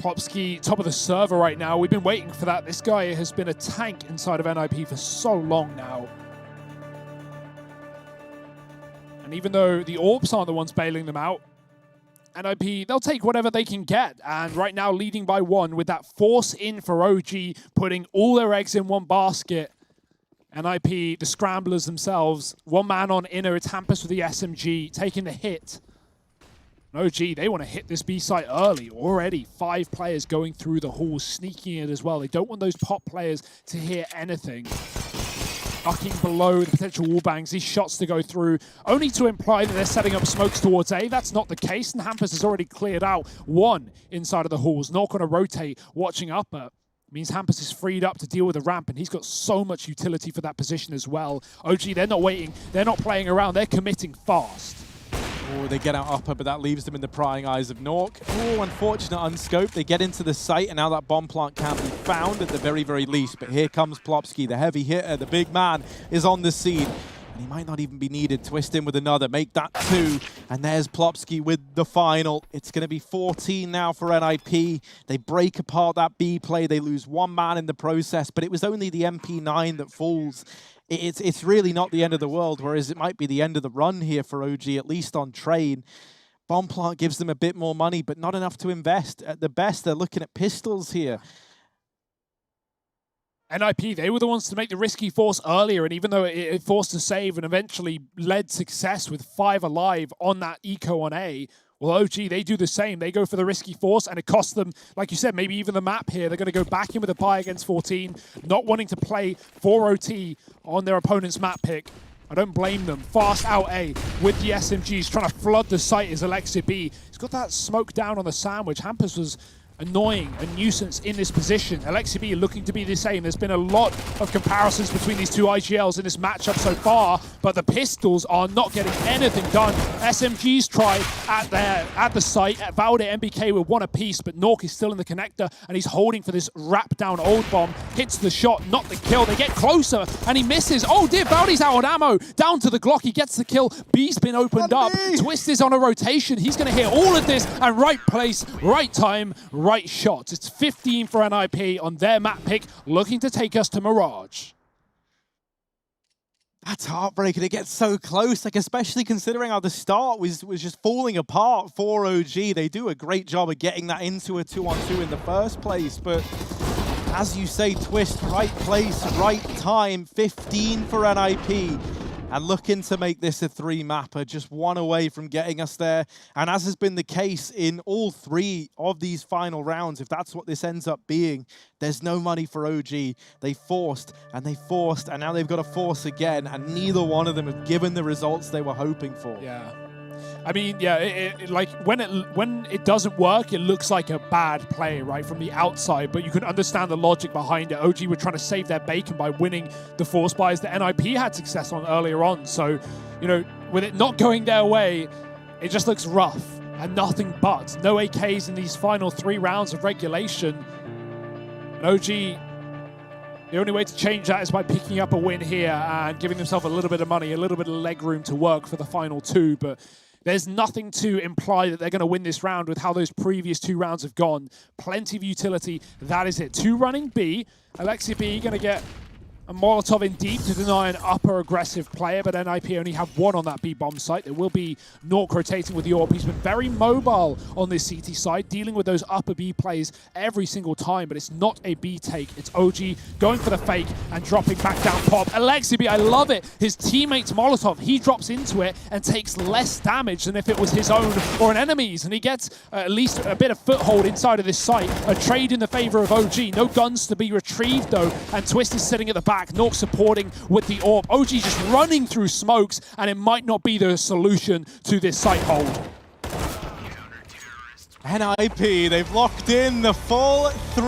Popsky, top of the server right now. We've been waiting for that. This guy has been a tank inside of NIP for so long now. And even though the Orbs aren't the ones bailing them out, NIP, they'll take whatever they can get. And right now, leading by 1 with that force in for OG, putting all their eggs in one basket. NIP, the scramblers themselves, 1 man on Inner. It's Hampus with the SMG, taking the hit. OG, they want to hit this B site early. Already 5 players going through the halls, sneaking it as well. They don't want those pop players to hear anything. Ducking below the potential wall bangs, these shots to go through, only to imply that they're setting up smokes towards A. That's not the case, and Hampus has already cleared out 1 inside of the halls. Not going to rotate, watching upper. Means Hampus is freed up to deal with the ramp, and he's got so much utility for that position as well. OG, they're not waiting. They're not playing around. They're committing fast. Oh, they get out upper, but that leaves them in the prying eyes of Nork. Oh, unfortunate unscope. They get into the site, and now that bomb plant can be found at the very, very least. But here comes Plopsky, the heavy hitter. The big man is on the scene. And he might not even be needed. Twist in with another, make that 2. And there's Plopsky with the final. It's going to be 14 now for NIP. They break apart that B play. They lose 1 man in the process, but it was only the MP9 that falls. It's really not the end of the world, whereas it might be the end of the run here for OG, at least on train. Bomb plant gives them a bit more money, but not enough to invest. At the best, they're looking at pistols here. NIP, they were the ones to make the risky force earlier, and even though it forced a save and eventually led success with 5 alive on that eco on A, well, OG, they do the same. They go for the risky force, and it costs them, like you said, maybe even the map here. They're going to go back in with a buy against 14, not wanting to play 4 OT on their opponent's map pick. I don't blame them. Fast out A with the SMGs, trying to flood the site is Alexia B. He's got that smoke down on the sandwich. Hampus was annoying, a nuisance in this position. Alexia B looking to be the same. There's been a lot of comparisons between these 2 IGLs in this matchup so far, but the pistols are not getting anything done. SMGs try at the site. At Valde, MBK with 1 apiece, but Nork is still in the connector, and he's holding for this wrap down old bomb. Hits the shot, not the kill. They get closer, and he misses. Oh dear, Valde's out on ammo. Down to the Glock, he gets the kill. B's been opened up. Twist is on a rotation. He's going to hear all of this, and right place, right time, right shots. It's 15 for NIP on their map pick, looking to take us to Mirage. That's heartbreaking. It gets so close, like especially considering how the start was just falling apart for OG. They do a great job of getting that into a 2-on-2 in the first place, but as you say, Twist, right place, right time, 15 for NIP. And looking to make this a 3-mapper, just one away from getting us there. And as has been the case in all 3 of these final rounds, if that's what this ends up being, there's no money for OG. They forced, and now they've got to force again, and neither one of them have given the results they were hoping for. Yeah. I mean, yeah, like when it doesn't work, it looks like a bad play, right, from the outside. But you can understand the logic behind it. OG were trying to save their bacon by winning the force buys that NIP had success on earlier on. So, you know, with it not going their way, it just looks rough and nothing but. No AKs in these final 3 rounds of regulation. And OG, the only way to change that is by picking up a win here and giving themselves a little bit of money, a little bit of leg room to work for the final 2. But there's nothing to imply that they're going to win this round with how those previous 2 rounds have gone. Plenty of utility. That is it. 2 running B. Alexia B going to get a Molotov in deep to deny an upper aggressive player, but NIP only have 1 on that B bomb site. There will be Nork rotating with the AWP. He's been very mobile on this CT side, dealing with those upper B plays every single time, but it's not a B take. It's OG going for the fake and dropping back down pop. Alexia B, I love it. His teammate's Molotov, he drops into it and takes less damage than if it was his own or an enemy's, and he gets at least a bit of foothold inside of this site. A trade in the favor of OG. No guns to be retrieved though, and Twist is sitting at the back. Nork supporting with the AWP. OG just running through smokes, and it might not be the solution to this site hold. NIP, they've locked in the full 3.